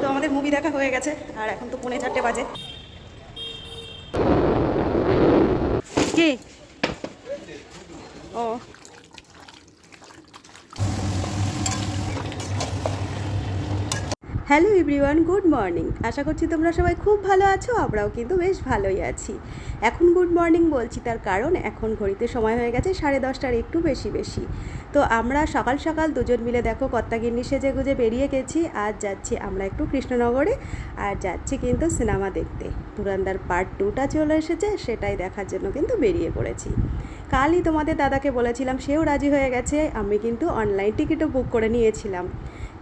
তো আমাদের মুভি দেখা হয়ে গেছে আর এখন তো 4:30 বাজে। কি ও হ্যালো এভরিওয়ান, গুড মর্নিং। আশা করছি তোমরা সবাই খুব ভালো আছো, আমরাও কিন্তু বেশ ভালোই আছি। এখন গুড মর্নিং বলছি তার কারণ এখন ঘড়িতে সময় হয়ে গেছে 10:30টার একটু বেশি। তো আমরা সকাল সকাল দুজন মিলে দেখো কর্তাগিন্নি সেজে গুজে বেরিয়ে গেছি। আজ যাচ্ছি আমরা একটু কৃষ্ণনগরে, আর যাচ্ছি কিন্তু সিনেমা দেখতে। ধুরন্ধর পার্ট 2টা চলে এসেছে, সেটাই দেখার জন্য কিন্তু বেরিয়ে পড়েছি। কালই তোমাদের দাদাকে বলেছিলাম, সেও রাজি হয়ে গেছে। আমি কিন্তু অনলাইন টিকিটও বুক করে নিয়েছিলাম।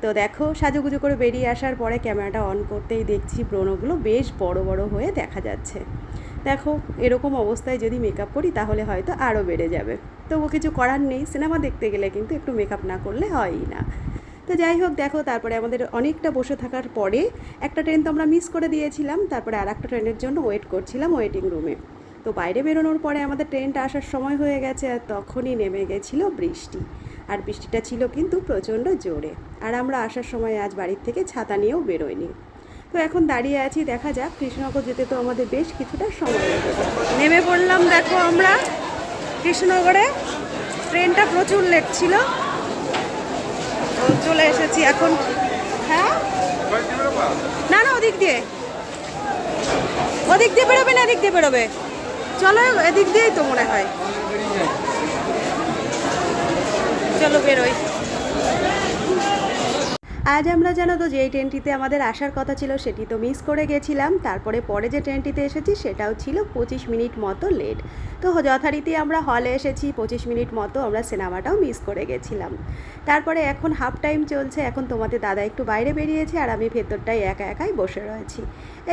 তো দেখো সাজুগুজু করে বেরিয়ে আসার পরে ক্যামেরাটা অন করতেই দেখছি ব্রণগুলো বেশ বড় বড় হয়ে দেখা যাচ্ছে। দেখো এরকম অবস্থায় যদি মেকআপ করি তাহলে হয়তো আরও বেড়ে যাবে। তবু কিছু করার নেই, সিনেমা দেখতে গেলে কিন্তু একটু মেকআপ না করলে হয়ই না। তো যাই হোক, দেখো তারপরে আমাদের অনেকটা বসে থাকার পরে একটা ট্রেন তো আমরা মিস করে দিয়েছিলাম। তারপরে আর একটা ট্রেনের জন্য ওয়েট করছিলাম ওয়েটিং রুমে। তো বাইরে বেরোনোর পরে আমাদের ট্রেনটা আসার সময় হয়ে গেছে, আর তখনই নেমে গেছিলো বৃষ্টি। আর বৃষ্টিটা ছিল কিন্তু প্রচণ্ড জোরে। আর আমরা আসার সময় আজ বাড়ির থেকে ছাতা নিয়েও বেরোয়নি। তো এখন দাঁড়িয়ে আছি, দেখা যাক। কৃষ্ণনগর যেতে তো আমাদের বেশ কিছুটা সময় লেগে যাবে। নেমে পড়লাম দেখো আমরা কৃষ্ণনগরে। ট্রেনটা প্রচুর লেট ছিল, তো চলে এসেছি এখন। হ্যাঁ না না, ওদিক দিয়ে বেরোবে না, এদিক দিয়ে বেরোবে। চলো এদিক দিয়েই তো মনে হয়। চলো বেরোই। আজ আমরা জানো তো যে ট্রেনটিতে আমাদের আসার কথা ছিল সেটি তো মিস করে গেছিলাম। তারপরে পরে যে ট্রেনটিতে এসেছি সেটাও ছিল 25 মিনিট মতো লেট। তো যথারীতি আমরা হলে এসেছি, 25 মিনিট মতো আমরা সিনেমাটাও মিস করে গেছিলাম। তারপরে এখন হাফ টাইম চলছে, এখন তোমাদের দাদা একটু বাইরে বেরিয়েছে আর আমি ভেতরটাই একাই বসে রয়েছি।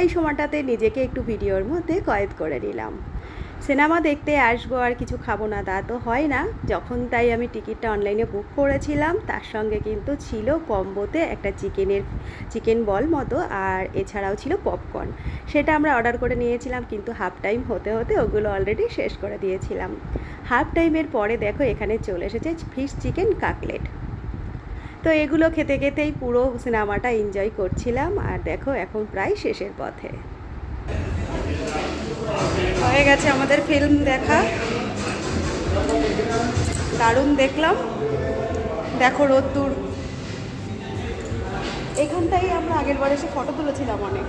এই সময়টাতে নিজেকে একটু ভিডিওর মধ্যে কয়েদ করে নিলাম। সিনেমা দেখতে আসবো আর কিছু খাবো না তা তো হয় না। যখন তাই আমি টিকিটটা অনলাইনে বুক করেছিলাম, তার সঙ্গে কিন্তু ছিল কম্বোতে একটা চিকেন বল মতো, আর এছাড়াও ছিল পপকর্ন। সেটা আমরা অর্ডার করে নিয়েছিলাম, কিন্তু হাফ টাইম হতে হতে ওগুলো অলরেডি শেষ করে দিয়েছিলাম। হাফ টাইমের পরে দেখো এখানে চলে এসেছে ফিশ চিকেন কাটলেট। তো এগুলো খেতে খেতেই পুরো সিনেমাটা এনজয় করছিলাম। আর দেখো এখন প্রায় শেষের পথে হয়ে গেছে আমাদের ফিল্ম দেখা। দারুণ দেখলাম। দেখো রোদ্দুর, এখানটাই আমরা আগের বার এসে ফটো তুলেছিলাম অনেক।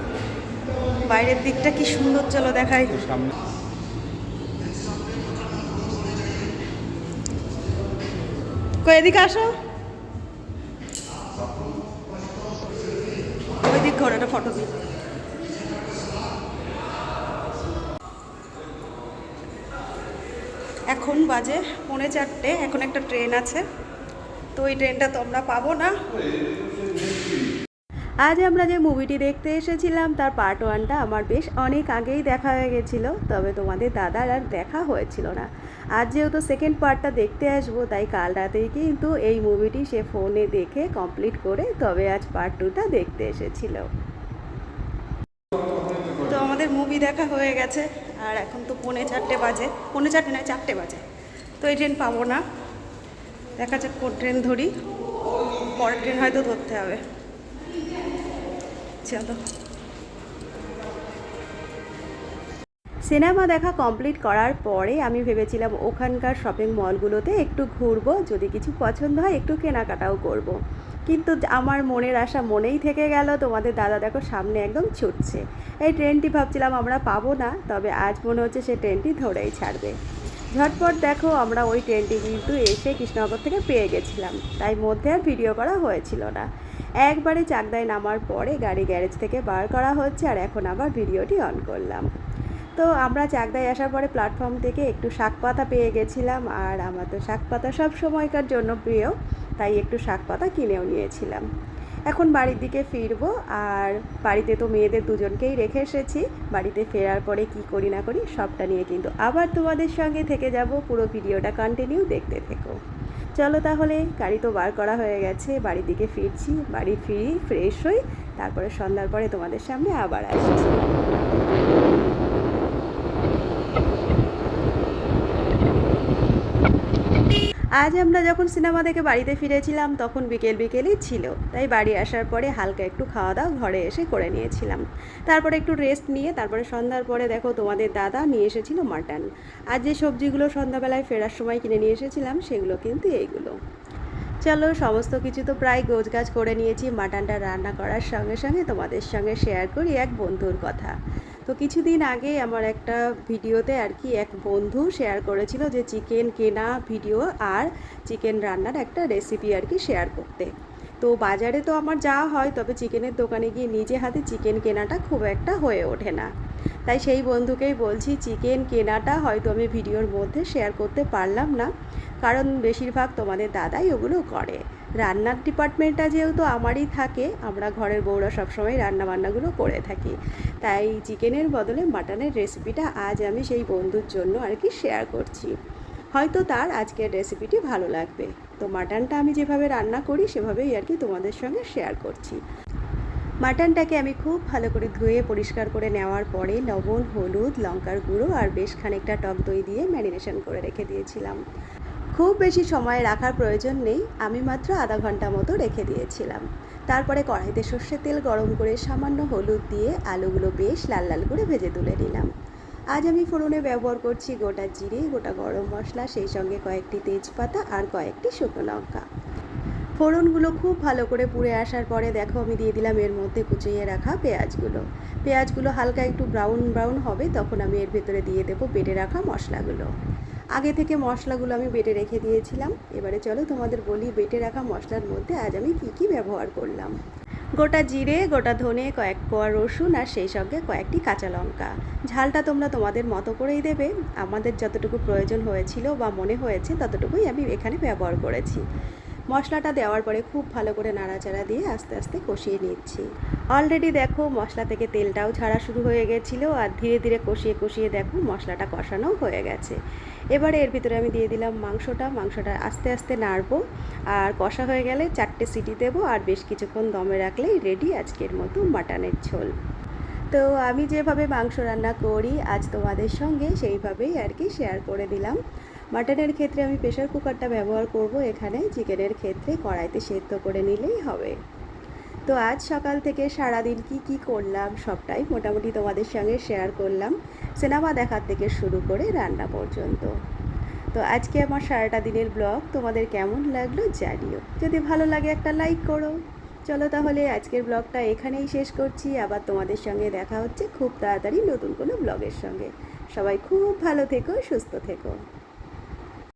বাইরের দিকটা কি সুন্দর, চলো দেখাই। কই এদিকে আসো, ওই দিক ঘরে একটা ফটো দিই। এখন বাজে 3:45, এখন একটা ট্রেন আছে, তো ওই ট্রেনটা তো আমরা পাবো না। আজ আমরা যে মুভিটি দেখতে এসেছিলাম তার পার্ট 1টা আমার বেশ অনেক আগেই দেখা হয়ে গেছিলো, তবে তোমাদের দাদার আর দেখা হয়েছিল না। আজ যেহেতু সেকেন্ড পার্টটা দেখতে আসবো, তাই কাল রাতেই কিন্তু এই মুভিটি সে ফোনে দেখে কমপ্লিট করে তবে আজ পার্ট 2টা দেখতে এসেছিল। তো আমাদের মুভি দেখা হয়ে গেছে আর এখন তো 3:45 বাজে, 3:45 নয় 4টে বাজে। তো এই ট্রেন পাবো না, দেখা যাক কোন ট্রেন ধরি। পরের ট্রেন হয়তো ধরতে হবে। চলো। সিনেমা দেখা কমপ্লিট করার পরে আমি ভেবেছিলাম ওখানকার শপিং মলগুলোতে একটু ঘুরবো, যদি কিছু পছন্দ হয় একটু কেনাকাটাও করব। কিন্তু আমার মনের আশা মনেই থেকে গেল। তোমাদের দাদা দেখো সামনে একদম ছুটছে। এই ট্রেনটি ভাবছিলাম আমরা পাবো না, তবে আজ মনে হচ্ছে সে ট্রেনটি ধরেই ছাড়বে। ঝটপট দেখো আমরা ওই ট্রেনটি কিন্তু এসে কৃষ্ণনগর থেকে পেয়ে গেছিলাম, তাই মধ্যে আর ভিডিও করা হয়েছিল না। একবারে চাকদায় নামার পরে গাড়ি গ্যারেজ থেকে বার করা হচ্ছে, আর এখন আবার ভিডিওটি অন করলাম। তো আমরা চাকদায় আসার পরে প্ল্যাটফর্ম থেকে একটু শাক পাতা পেয়ে গেছিলাম, আর আমার তো শাক পাতা সব সময়কার জন্য প্রিয়, তাই একটু শাক পাতা কিনেও নিয়েছিলাম। এখন বাড়ির দিকে ফিরবো, আর বাড়িতে তো মেয়েদের দুজনকেই রেখে এসেছি। বাড়িতে ফেরার পরে কি করি না করি সবটা নিয়ে কিন্তু আবার তোমাদের সঙ্গে থেকে যাব। পুরো ভিডিওটা কন্টিনিউ দেখতে থেকো। চলো তাহলে, গাড়ি তো বার করা হয়ে গেছে, বাড়ির দিকে ফিরছি। বাড়ি ফিরি, ফ্রেশ হই, তারপরে সন্ধ্যার পরে তোমাদের সামনে আবার আসছি। আজ আমরা যখন সিনেমা দেখে বাড়িতে ফিরেছিলাম তখন বিকেল বিকেলই ছিল, তাই বাড়ি আসার পরে হালকা একটু খাওয়া দাওয়া ঘরে এসে করে নিয়েছিলাম। তারপরে একটু রেস্ট নিয়ে তারপরে সন্ধ্যার পরে দেখো তোমাদের দাদা নিয়ে এসেছিল মাটন। আর যে সবজিগুলো সন্ধ্যাবেলায় ফেরার সময় কিনে নিয়ে এসেছিলাম সেগুলো কিন্তু এইগুলো। চলো, সমস্ত কিছু তো প্রায় গোছগাছ করে নিয়েছি। মাটনটা রান্না করার সঙ্গে সঙ্গে তোমাদের সঙ্গে শেয়ার করি এক বন্ধুর কথা। তো কিছুদিন আগে আমার একটা ভিডিওতে আর কি এক বন্ধু শেয়ার করেছিল যে চিকেন কেনা ভিডিও আর চিকেন রান্নার একটা রেসিপি আর কি শেয়ার করতে। তো বাজারে তো আমার যাওয়া হয়, তবে চিকেনের দোকানে গিয়ে নিজে হাতে চিকেন কেনাটা খুব একটা হয়ে ওঠে না। তাই সেই বন্ধুকেই বলছি, চিকেন কেনাটা হয়তো আমি ভিডিওর মধ্যে শেয়ার করতে পারলাম না, কারণ বেশিরভাগ তোমাদের দাদাই ওগুলো করে। রান্নার ডিপার্টমেন্টটা যেহেতু আমারই থাকে, আমরা ঘরের বউরা সবসময় রান্নাবান্নাগুলো করে থাকি, তাই চিকেনের বদলে মাটনের রেসিপিটা আজ আমি সেই বন্ধুর জন্য আর কি শেয়ার করছি। হয়তো তার আজকের রেসিপিটি ভালো লাগবে। তো মাটনটা আমি যেভাবে রান্না করি সেভাবেই আর কি তোমাদের সঙ্গে শেয়ার করছি। মাটনটাকে আমি খুব ভালো করে ধুয়ে পরিষ্কার করে নেওয়ার পরে লবণ, হলুদ, লঙ্কার গুঁড়ো আর বেশ খানিকটা টক দই দিয়ে ম্যারিনেশন করে রেখে দিয়েছিলাম। খুব বেশি সময় রাখার প্রয়োজন নেই, আমি মাত্র আধা ঘন্টা মতো রেখে দিয়েছিলাম। তারপরে কড়াইতে সর্ষের তেল গরম করে সামান্য হলুদ দিয়ে আলুগুলো বেশ লাল লাল করে ভেজে তুলে নিলাম। আজ আমি ফোড়নে ব্যবহার করছি গোটা জিরে, গোটা গরম মশলা, সেই সঙ্গে কয়েকটি তেজপাতা আর কয়েকটি শুকনো লঙ্কা। ফোড়নগুলো খুব ভালো করে পুড়ে আসার পরে দেখো আমি দিয়ে দিলাম এর মধ্যে কুচিয়ে রাখা পেঁয়াজগুলো। পেঁয়াজগুলো হালকা একটু ব্রাউন ব্রাউন হবে তখন আমি এর ভেতরে দিয়ে দেবো বেটে রাখা মশলাগুলো। আগে থেকে মশলাগুলো আমি বেটে রেখে দিয়েছিলাম। এবারে চলো তোমাদের বলি বেটে রাখা মশলার মধ্যে আজ আমি কী ব্যবহার করলাম। গোটা জিরে, গোটা ধনে, কয়েক কোয়া রসুন আর সেই সঙ্গে কয়েকটি কাঁচা লঙ্কা। ঝালটা তোমরা তোমাদের মতো করেই দেবে, আমাদের যতটুকু প্রয়োজন হয়েছিল বা মনে হয়েছে ততটুকুই আমি এখানে ব্যবহার করেছি। মশলাটা দেওয়ার পরে খুব ভালো করে নাড়াচাড়া দিয়ে আস্তে আস্তে কষিয়ে নিচ্ছি। অলরেডি দেখো মশলা থেকে তেলটাও ছাড়া শুরু হয়ে গেছিলো, আর ধীরে ধীরে কষিয়ে কষিয়ে দেখো মশলাটা কষানো হয়ে গেছে। এবারে এর ভিতরে আমি দিয়ে দিলাম মাংসটা আস্তে আস্তে নাড়বো, আর কষা হয়ে গেলে 4টে সিটি দেবো, আর বেশ কিছুক্ষণ দমে রাখলেই রেডি আজকের মতো মাটনের ঝোল। তো আমি যেভাবে মাংস রান্না করি আজ তোমাদের সঙ্গে সেইভাবেই আর কি শেয়ার করে দিলাম। মাটনের ক্ষেত্রে আমি প্রেশার কুকারটা ব্যবহার করব এখানে, চিকেনের ক্ষেত্রে কড়াইতে সেদ্ধ করে নিলেই হবে। তো আজ সকাল থেকে সারাদিন কি করলাম সবটাই মোটামুটি তোমাদের সঙ্গে শেয়ার করলাম, সিনেমা দেখার থেকে শুরু করে রান্না পর্যন্ত। তো আজকে আমার সারাটা দিনের ব্লগ তোমাদের কেমন লাগলো জানিও, যদি ভালো লাগে একটা লাইক করো। চলো তাহলে আজকের ব্লগটা এখানেই শেষ করছি, আবার তোমাদের সঙ্গে দেখা হচ্ছে খুব তাড়াতাড়ি নতুন কোনো ব্লগের সঙ্গে। সবাই খুব ভালো থেকো, সুস্থ থেকো।